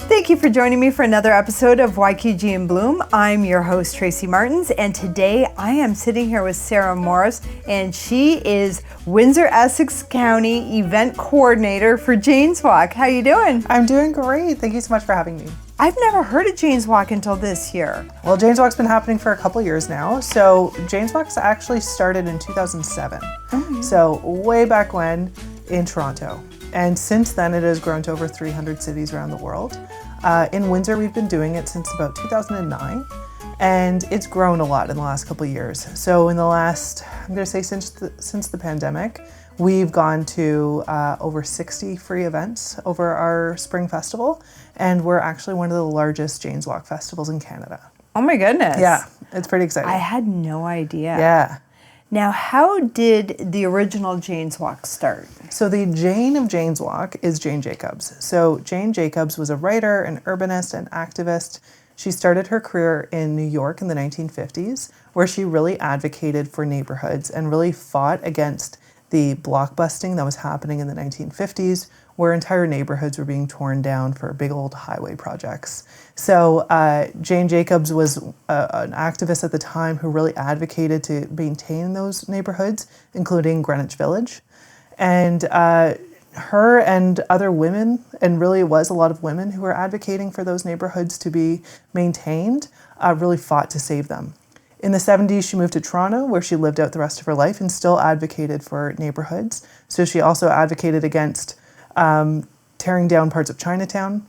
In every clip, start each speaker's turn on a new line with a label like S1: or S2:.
S1: Thank you for joining me for another episode of YQG in Bloom. I'm your host, Tracy Martins, and today I am sitting here with Sarah Morris, and she is Windsor-Essex County event coordinator for Jane's Walk. How you doing?
S2: I'm doing great. Thank you so much for having me.
S1: I've never heard of Jane's Walk until this year.
S2: Well, Jane's Walk's been happening for a couple years now. So Jane's Walk's actually started in 2007. Oh, yeah. So way back when in Toronto. And since then, it has grown to over 300 cities around the world. In Windsor, we've been doing it since about 2009, and it's grown a lot in the last couple of years. So in the last, I'm going to say since the pandemic, we've gone to over 60 free events over our spring festival, and we're actually one of the largest Jane's Walk festivals in Canada.
S1: Oh my goodness.
S2: Yeah, it's pretty exciting.
S1: I had no idea.
S2: Yeah.
S1: Now, how did the original Jane's Walk start?
S2: So the Jane of Jane's Walk is Jane Jacobs. So Jane Jacobs was a writer, an urbanist, an activist. She started her career in New York in the 1950s, where she really advocated for neighborhoods and really fought against the blockbusting that was happening in the 1950s, where entire neighborhoods were being torn down for big old highway projects. So Jane Jacobs was an activist at the time who really advocated to maintain those neighborhoods, including Greenwich Village. And her and other women, and really it was a lot of women who were advocating for those neighborhoods to be maintained, really fought to save them. In the 70s, she moved to Toronto, where she lived out the rest of her life and still advocated for neighborhoods. So she also advocated against tearing down parts of Chinatown,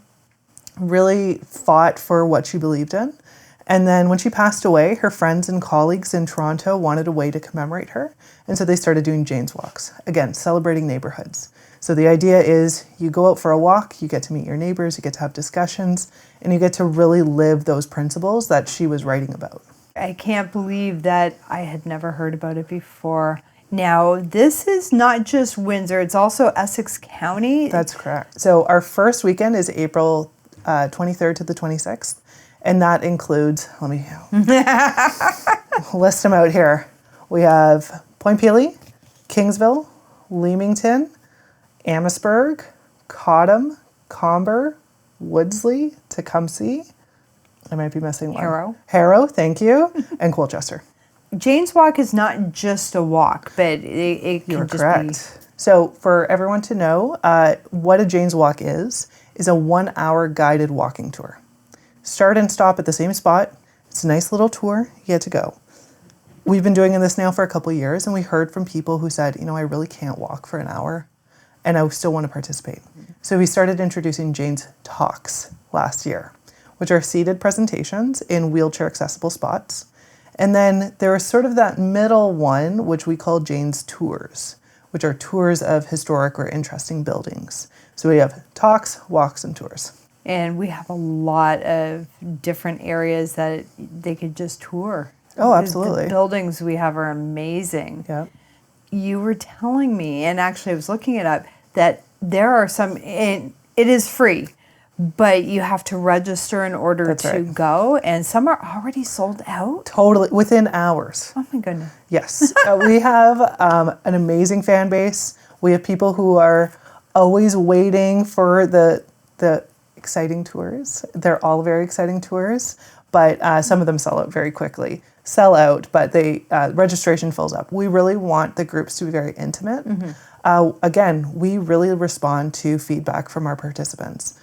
S2: really fought for what she believed in. And then when she passed away, her friends and colleagues in Toronto wanted a way to commemorate her. And so they started doing Jane's Walks, again, celebrating neighborhoods. So the idea is you go out for a walk, you get to meet your neighbors, you get to have discussions, and you get to really live those principles that she was writing about.
S1: I can't believe that I had never heard about it before. Now, this is not just Windsor, it's also Essex County.
S2: That's correct. So our first weekend is April 23rd to the 26th, and that includes, let me list them out here. We have Point Pelee, Kingsville, Leamington, Amherstburg, Cottam, Comber, Woodsley, Tecumseh. I might be missing one. Harrow, thank you, and Colchester.
S1: Jane's Walk is not just a walk, but it can
S2: You're
S1: just
S2: correct. So for everyone to know, what a Jane's Walk is a 1 hour guided walking tour. Start and stop at the same spot. It's a nice little tour. You get to go. We've been doing this now for a couple of years, and we heard from people who said, I really can't walk for an hour, and I still want to participate. So we started introducing Jane's Talks last year, which are seated presentations in wheelchair accessible spots. And then there was sort of that middle one, which we call Jane's Tours, which are tours of historic or interesting buildings. So we have talks, walks, and tours.
S1: And we have a lot of different areas that they could just tour.
S2: Oh, absolutely.
S1: The buildings we have are amazing.
S2: Yeah.
S1: You were telling me, and actually I was looking it up, that there are some, it is free, but you have to register in order to go, and some are already sold out?
S2: Totally, within hours.
S1: Oh my goodness.
S2: Yes. We have an amazing fan base. We have people who are always waiting for the exciting tours. They're all very exciting tours, but some of them sell out very quickly. But registration fills up. We really want the groups to be very intimate. Mm-hmm. Again, we really respond to feedback from our participants.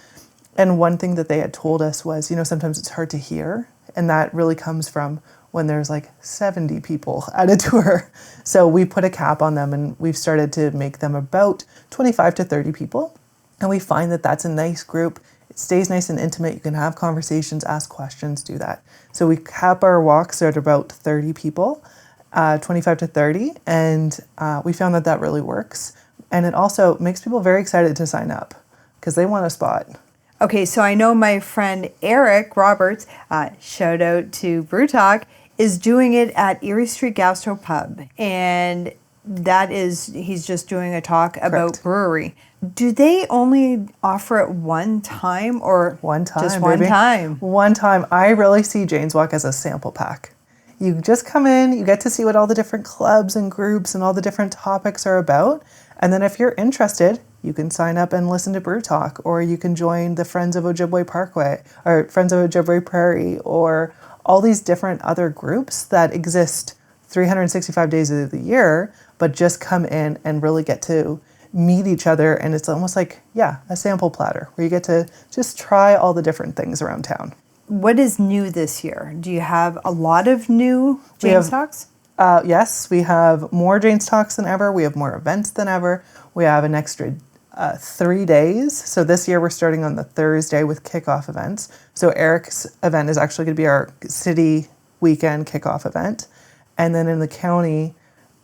S2: And one thing that they had told us was, sometimes it's hard to hear, and that really comes from when there's like 70 people at a tour. So we put a cap on them, and we've started to make them about 25 to 30 people. And we find that that's a nice group. It stays nice and intimate. You can have conversations, ask questions, do that. So we cap our walks at about 30 people, 25 to 30, and we found that really works. And it also makes people very excited to sign up because they want a spot.
S1: Okay, so I know my friend Eric Roberts, shout out to Brew Talk, is doing it at Erie Street Gastro Pub, and he's just doing a talk about brewery. Do they only offer it one time or
S2: one time,
S1: just one time?
S2: One time. I really see Jane's Walk as a sample pack. You just come in, you get to see what all the different clubs and groups and all the different topics are about, and then if you're interested, you can sign up and listen to Brew Talk, or you can join the Friends of Ojibwe Parkway or Friends of Ojibwe Prairie, or all these different other groups that exist 365 days of the year, but just come in and really get to meet each other. And it's almost like, a sample platter where you get to just try all the different things around town.
S1: What is new this year? Do you have a lot of new Jane's Talks?
S2: Yes, we have more Jane's Talks than ever. We have more events than ever. We have an extra 3 days. So this year we're starting on the Thursday with kickoff events. So Eric's event is actually going to be our city weekend kickoff event. And then in the county,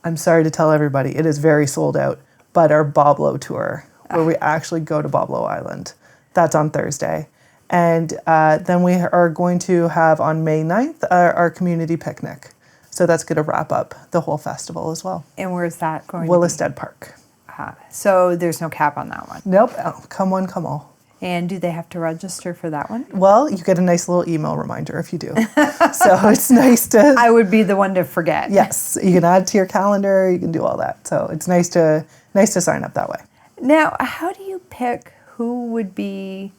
S2: I'm sorry to tell everybody, it is very sold out, but our Boblo tour, where we actually go to Boblo Island, that's on Thursday. And then we are going to have on May 9th our community picnic. So that's going to wrap up the whole festival as well.
S1: And where's that going
S2: Willisted Park.
S1: So there's no cap on that one?
S2: Nope. Come one, come all.
S1: And do they have to register for that one?
S2: Well, you get a nice little email reminder if you do. So it's nice to...
S1: I would be the one to forget.
S2: Yes. You can add it to your calendar. You can do all that. So it's nice to sign up that way.
S1: Now, how do you pick who would be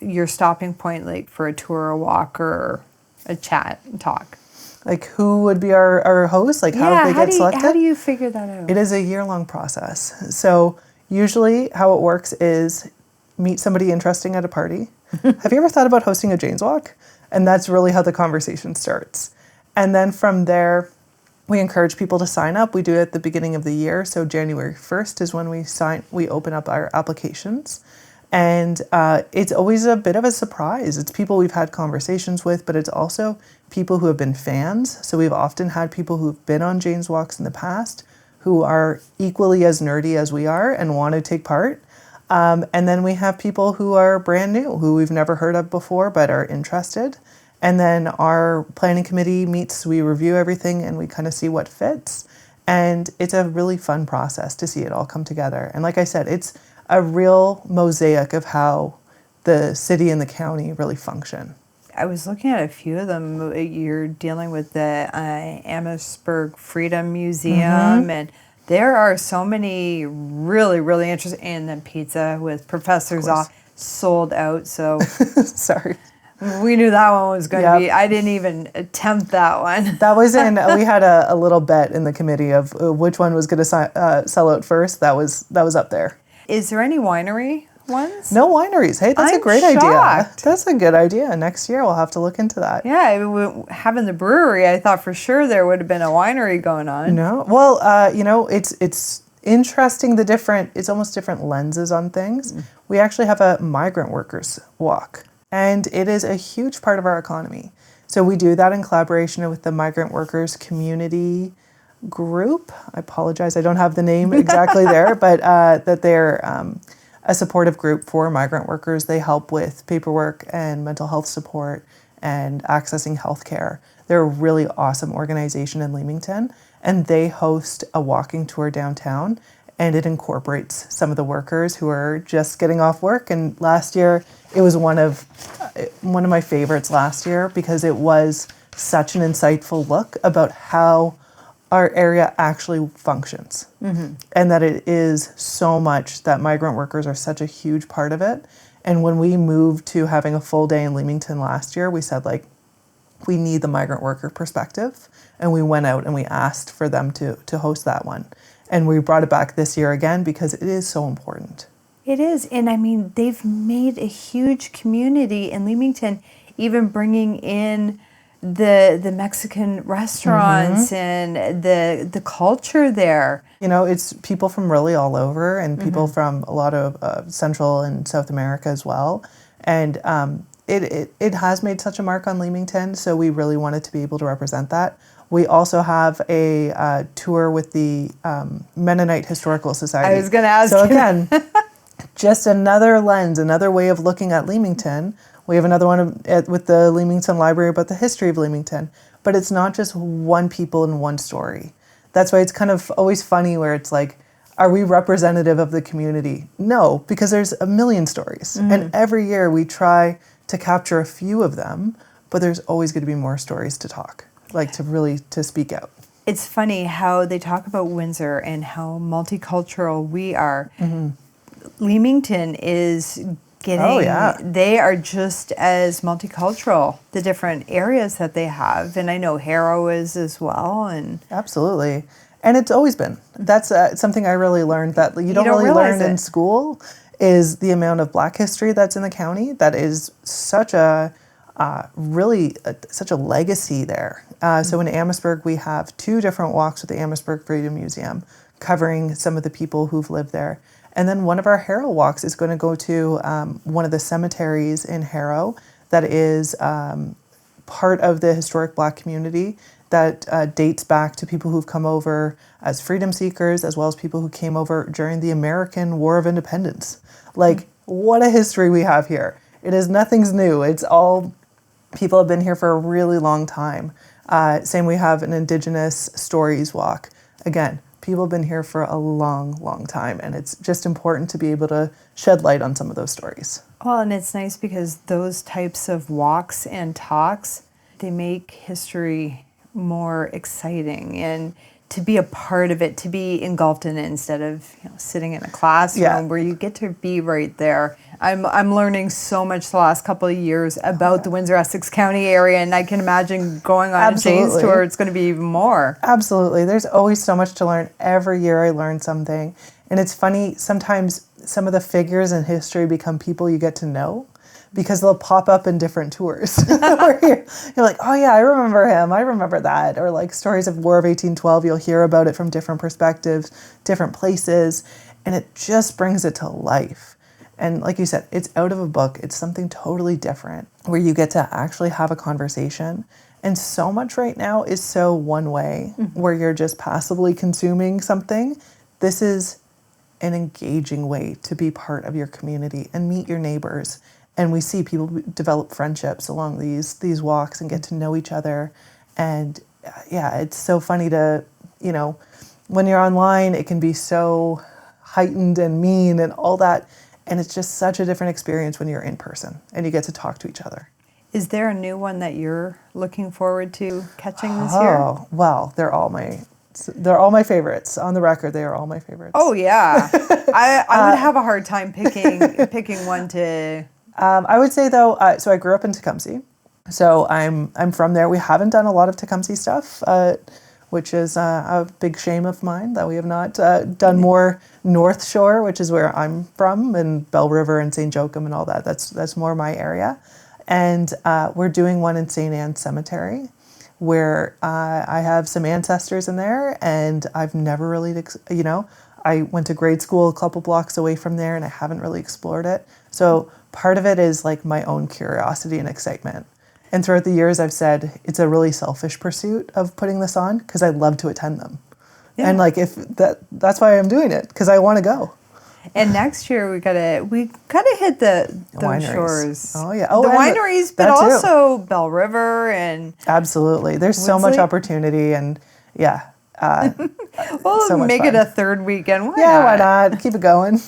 S1: your stopping point, like for a tour, a walk, or a chat and talk?
S2: Like who would be our host? Like how they get selected?
S1: How do you figure that out?
S2: It is a year-long process. So usually how it works is meet somebody interesting at a party. Have you ever thought about hosting a Jane's Walk? And that's really how the conversation starts. And then from there, we encourage people to sign up. We do it at the beginning of the year. So January 1st is when we open up our applications. And it's always a bit of a surprise. It's people we've had conversations with, but it's also people who have been fans. So we've often had people who've been on Jane's Walks in the past who are equally as nerdy as we are and want to take part. And then we have people who are brand new, who we've never heard of before, but are interested. And then our planning committee meets, we review everything, and we kind of see what fits. And it's a really fun process to see it all come together. And like I said, it's a real mosaic of how the city and the county really function.
S1: I was looking at a few of them. You're dealing with the Amherstburg Freedom Museum, and there are so many really, really interesting. And then pizza with Professor's off sold out. So
S2: sorry,
S1: we knew that one was going to be. I didn't even attempt that one.
S2: That was in. We had a little bet in the committee of which one was going to sell out first. That was up there.
S1: Is there any winery ones?
S2: No wineries. Hey, that's a great idea. That's a good idea. Next year we'll have to look into that.
S1: Yeah, having the brewery, I thought for sure there would have been a winery going on.
S2: No. Well, it's interesting it's almost different lenses on things. We actually have a migrant workers walk, and it is a huge part of our economy. So we do that in collaboration with the migrant workers community group. I apologize, I don't have the name exactly there, but that they're a supportive group for migrant workers. They help with paperwork and mental health support and accessing healthcare. They're a really awesome organization in Leamington, and they host a walking tour downtown, and it incorporates some of the workers who are just getting off work. And last year, it was one of my favorites last year because it was such an insightful look about how our area actually functions, and that it is so much that migrant workers are such a huge part of it. And when we moved to having a full day in Leamington last year, we said, like, we need the migrant worker perspective. And we went out and we asked for them to host that one. And we brought it back this year again because it is so important.
S1: It is. And I mean, they've made a huge community in Leamington, even bringing in the Mexican restaurants and the culture there.
S2: You know, it's people from really all over, and people from a lot of Central and South America as well. And it has made such a mark on Leamington, so we really wanted to be able to represent that. We also have a tour with the Mennonite Historical Society.
S1: I was going to ask
S2: So again, just another lens, another way of looking at Leamington. We have another one with the Leamington Library about the history of Leamington. But it's not just one people and one story. That's why it's kind of always funny where it's like, are we representative of the community? No, because there's a million stories. And every year we try to capture a few of them, but there's always going to be more stories to talk, like to speak out.
S1: It's funny how they talk about Windsor and how multicultural we are. Leamington is getting,
S2: Oh, yeah.
S1: they are just as multicultural, the different areas that they have. And I know Harrow is as well. And
S2: Absolutely. And it's always been. That's something I really learned that you don't really
S1: realize
S2: learn in
S1: it.
S2: school is the amount of Black history that's in the county. That is such a such a legacy there. So in Amherstburg, we have 2 different walks with the Amherstburg Freedom Museum covering some of the people who've lived there. And then one of our Harrow walks is going to go to one of the cemeteries in Harrow that is part of the historic Black community that dates back to people who've come over as freedom seekers, as well as people who came over during the American War of Independence. Like, what a history we have here. It is nothing's new. It's all people have been here for a really long time. Same, we have an Indigenous Stories walk. Again, people have been here for a long, long time, and it's just important to be able to shed light on some of those stories.
S1: well, and it's nice because those types of walks and talks, they make history more exciting, and to be a part of it, to be engulfed in it instead of sitting in a classroom where you get to be right there. I'm learning so much the last couple of years about the Windsor-Essex County area, and I can imagine going on a Jane's tour, it's going to be even more.
S2: Absolutely. There's always so much to learn. Every year I learn something. And it's funny, sometimes some of the figures in history become people you get to know because they'll pop up in different tours. Where you're like, oh yeah, I remember him. I remember that. Or like stories of War of 1812, you'll hear about it from different perspectives, different places, and it just brings it to life. And like you said, it's out of a book. It's something totally different where you get to actually have a conversation. And so much right now is so one way, where you're just passively consuming something. This is an engaging way to be part of your community and meet your neighbors. And we see people develop friendships along these walks and get to know each other. And yeah, it's so funny to, when you're online, it can be so heightened and mean and all that. And it's just such a different experience when you're in person and you get to talk to each other.
S1: Is there a new one that you're looking forward to catching this year?
S2: Oh, well, they're all my favorites. On the record, they are all my favorites.
S1: Oh yeah, I would have a hard time picking one to.
S2: I would say though, so I grew up in Tecumseh, so I'm from there. We haven't done a lot of Tecumseh stuff, which is a big shame of mine that we have not done more North Shore, which is where I'm from, and Bell River and St. Joachim and all that. That's more my area. And we're doing one in St. Anne's Cemetery, where I have some ancestors in there, and I've never really, I went to grade school a couple blocks away from there, and I haven't really explored it. So part of it is like my own curiosity and excitement. And throughout the years, I've said it's a really selfish pursuit of putting this on because I love to attend them. Yeah. And like that's why I'm doing it, because I want to go.
S1: And next year we gotta hit those
S2: wineries.
S1: shores.
S2: Oh yeah,
S1: the wineries, but also Bell River and
S2: absolutely. There's so much opportunity, and yeah.
S1: Well, so make it a third weekend.
S2: Why not? Keep it going.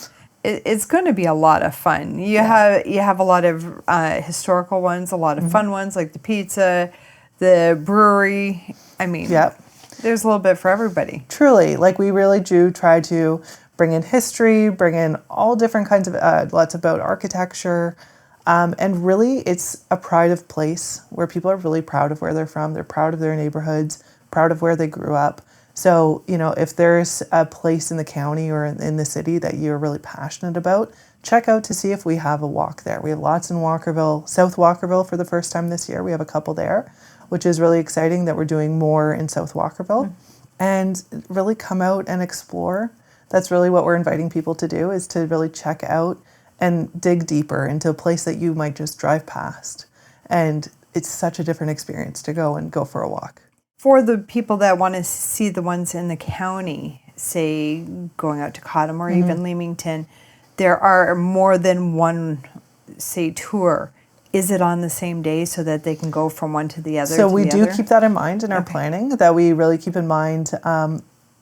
S1: It's going to be a lot of fun. You have a lot of historical ones, a lot of fun ones like the pizza, the brewery. I mean, there's a little bit for everybody.
S2: Truly, like we really do try to bring in history, bring in all different kinds of lots about architecture, and really it's a pride of place where people are really proud of where they're from. They're proud of their neighborhoods, proud of where they grew up. So, if there's a place in the county or in the city that you're really passionate about, check out to see if we have a walk there. We have lots in Walkerville, South Walkerville for the first time this year. We have a couple there, which is really exciting that we're doing more in South Walkerville. And really come out and explore. That's really what we're inviting people to do, is to really check out and dig deeper into a place that you might just drive past. And it's such a different experience to go for a walk.
S1: For the people that want to see the ones in the county, say going out to Cottam or even Leamington, there are more than one, say, tour. Is it on the same day so that they can go from one to the other?
S2: So we do keep that in mind in our planning, that we really keep in mind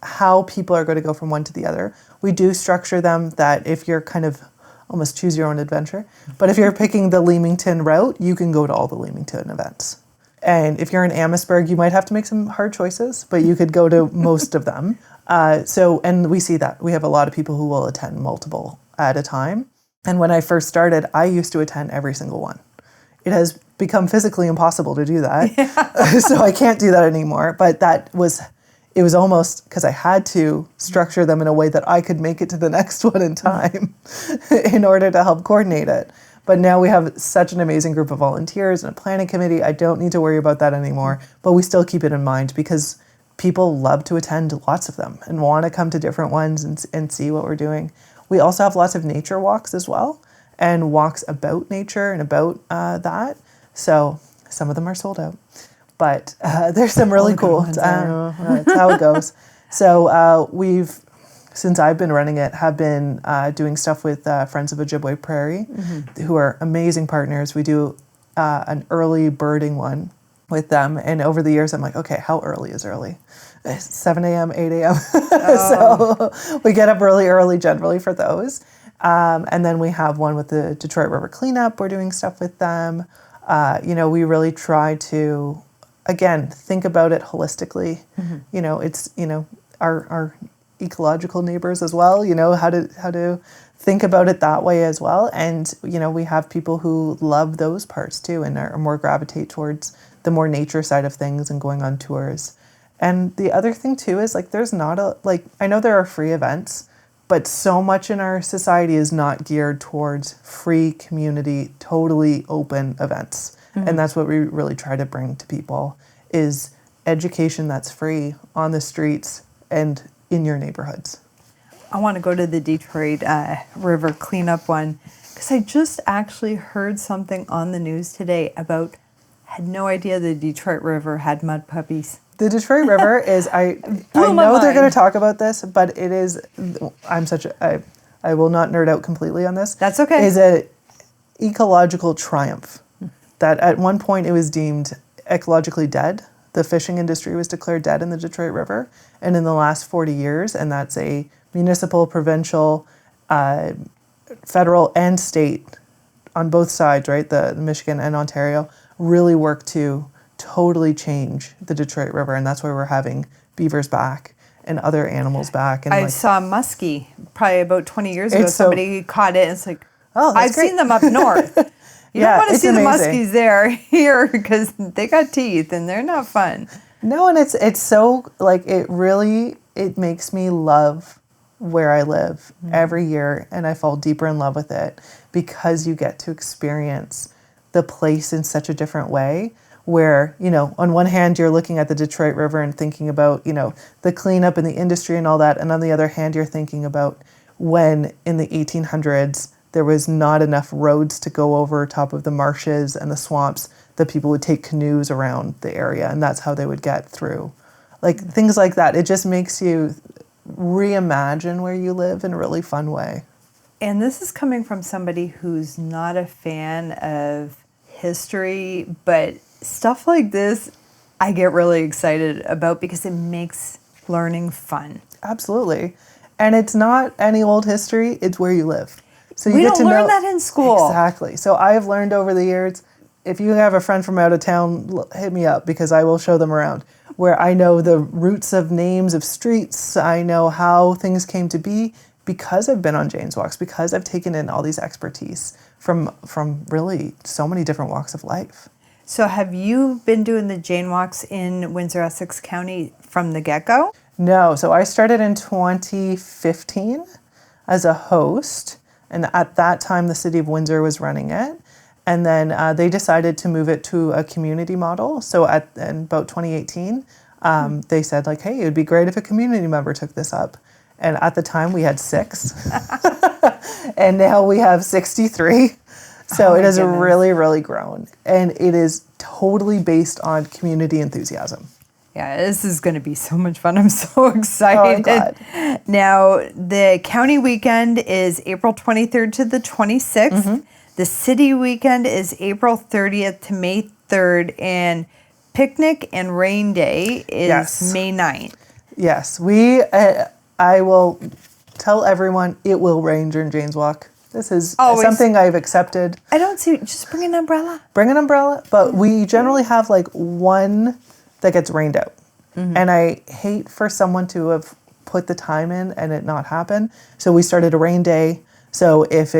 S2: how people are going to go from one to the other. We do structure them that if you're kind of almost choose your own adventure, but if you're picking the Leamington route, you can go to all the Leamington events. And if you're in Amherstburg, you might have to make some hard choices, but you could go to most of them. And we see that. We have a lot of people who will attend multiple at a time. And when I first started, I used to attend every single one. It has become physically impossible to do that. Yeah. So I can't do that anymore. But it was almost because I had to structure them in a way that I could make it to the next one in time in order to help coordinate it. But now we have such an amazing group of volunteers and a planning committee. I don't need to worry about that anymore, but we still keep it in mind because people love to attend lots of them and want to come to different ones and see what we're doing. We also have lots of nature walks as well, and walks about nature and about that. So some of them are sold out, but there's some really cool. That's how it goes. So since I've been running it, have been doing stuff with Friends of Ojibwe Prairie, who are amazing partners. We do an early birding one with them, and over the years, I'm like, okay, how early is early? 7 a.m., 8 a.m. So we get up really early generally for those. And then we have one with the Detroit River Cleanup. We're doing stuff with them. We really try to, again, think about it holistically. It's, our ecological neighbors as well, how to think about it that way as well. And, we have people who love those parts too and are more gravitate towards the more nature side of things and going on tours. And the other thing too is there's not I know there are free events, but so much in our society is not geared towards free community, totally open events. And that's what we really try to bring to people is education that's free on the streets and in your neighborhoods.
S1: I want to go to the Detroit River cleanup one because I just actually heard something on the news today had no idea the Detroit River had mud puppies.
S2: The Detroit River is, I know they're going to talk about this, but it is, I will not nerd out completely on this.
S1: That's okay.
S2: Is an ecological triumph that at one point it was deemed ecologically dead. The fishing industry was declared dead in the Detroit River. And in the last 40 years, and that's a municipal, provincial, federal, and state on both sides, right? The Michigan and Ontario really worked to totally change the Detroit River. And that's why we're having beavers back and other animals back. And
S1: I saw a muskie probably about 20 years ago. Somebody caught it and it's like, I've seen them up north. You don't want to see the muskies here because they got teeth and they're not fun.
S2: No, and it's so it makes me love where I live every year, and I fall deeper in love with it because you get to experience the place in such a different way where, on one hand you're looking at the Detroit River and thinking about, the cleanup and the industry and all that, and on the other hand you're thinking about when in the 1800s there was not enough roads to go over top of the marshes and the swamps that people would take canoes around the area, and that's how they would get through. Things like that. It just makes you reimagine where you live in a really fun way.
S1: And this is coming from somebody who's not a fan of history, but stuff like this I get really excited about because it makes learning fun.
S2: Absolutely. And it's not any old history, it's where you live. So you
S1: we
S2: get
S1: don't
S2: to
S1: learn
S2: know
S1: that in school.
S2: Exactly. So I have learned over the years, if you have a friend from out of town, hit me up because I will show them around. Where I know the roots of names of streets, I know how things came to be because I've been on Jane's Walks, because I've taken in all these expertise from really so many different walks of life.
S1: So have you been doing the Jane Walks in Windsor-Essex County from the get-go?
S2: No. So I started in 2015 as a host. And at that time, the city of Windsor was running it. And then they decided to move it to a community model. So in about 2018, they said hey, it would be great if a community member took this up. And at the time we had 6. And now we have 63. So it has really, really grown. And it is totally based on community enthusiasm.
S1: Yeah, this is going to be so much fun. I'm so excited.
S2: Oh, I'm glad.
S1: Now, the county weekend is April 23rd to the 26th. The city weekend is April 30th to May 3rd. And picnic and rain day is May 9th.
S2: Yes, I will tell everyone it will rain during Jane's Walk. This is something I've accepted.
S1: I don't see, just bring an umbrella.
S2: Bring an umbrella, but we generally have one that gets rained out. And I hate for someone to have put the time in and it not happen. So we started a rain day So if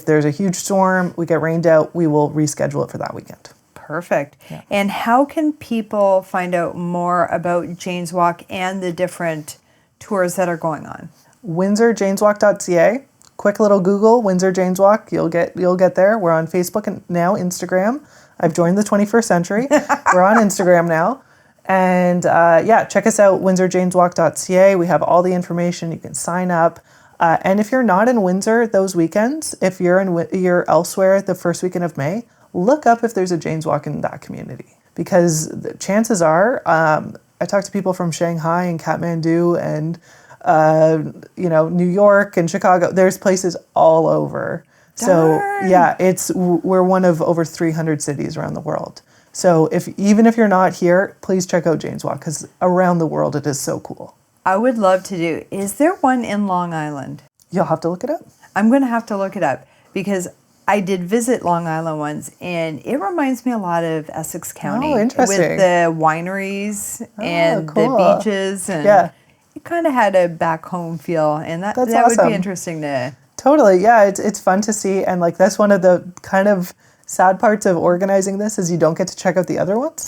S2: there's a huge storm, we get rained out, we will reschedule it for that weekend.
S1: Perfect. And how can people find out more about Jane's Walk and the different tours that are going on?
S2: WindsorJanesWalk.ca. Quick little Google, Windsor Janes Walk. You'll get there. We're on Facebook and now Instagram. I've joined the 21st century. We're on Instagram now. And check us out, WindsorJanesWalk.ca. We have all the information. You can sign up. And if you're not in Windsor those weekends, if you're elsewhere the first weekend of May, look up if there's a Janes Walk in that community. Because the chances are, I talked to people from Shanghai and Kathmandu and New York and Chicago. There's places all over.
S1: Darn.
S2: So we're one of over 300 cities around the world. So even if you're not here, please check out Janes Walk because around the world it is so cool.
S1: I would love to do. Is there one in Long Island?
S2: You'll have to look it up.
S1: I'm going to have to look it up because I did visit Long Island once, and it reminds me a lot of Essex County.
S2: Oh, interesting.
S1: With the wineries and
S2: cool.
S1: the beaches, and it kind of had a back home feel, and that
S2: That's
S1: would
S2: awesome.
S1: be interesting to.
S2: Totally, yeah, it's fun to see, and like that's one of the kind of sad parts of organizing this is you don't get to check out the other ones.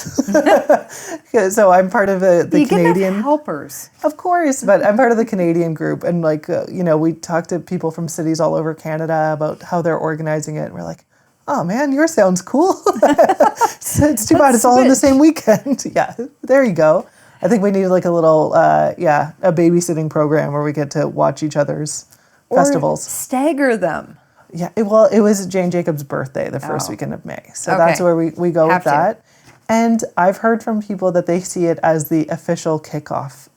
S2: So I'm part of the
S1: you
S2: Canadian
S1: get the helpers,
S2: of course, but I'm part of the Canadian group, and we talk to people from cities all over Canada about how they're organizing it. And we're like, oh man, yours sounds cool. It's too bad it's all in the same weekend. Yeah, there you go. I think we need like a little a babysitting program where we get to watch each other's festivals.
S1: Stagger them.
S2: Yeah, it was Jane Jacobs' birthday the first weekend of May. So that's where we go with that. And I've heard from people that they see it as the official kickoff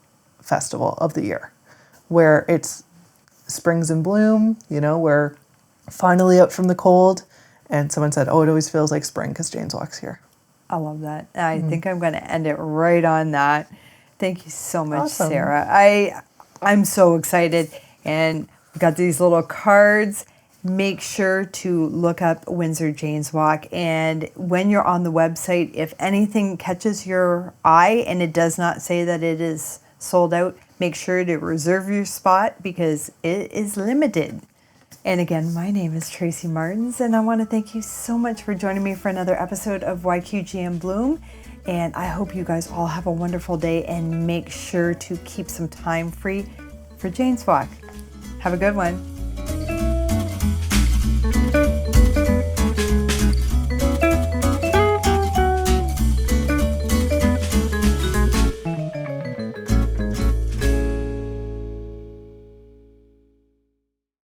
S2: festival of the year, where it's spring's in bloom, we're finally out from the cold. And someone said, oh, it always feels like spring because Jane's Walk's here.
S1: I love that. I think I'm going to end it right on that. Thank you so much,
S2: Awesome.
S1: Sarah. I'm so excited. And we got these little cards. Make sure to look up Windsor Janes Walk. And when you're on the website, if anything catches your eye and it does not say that it is sold out, make sure to reserve your spot because it is limited. And again, my name is Tracy Martins, and I want to thank you so much for joining me for another episode of YQGM Bloom. And I hope you guys all have a wonderful day and make sure to keep some time free for Janes Walk. Have a good one.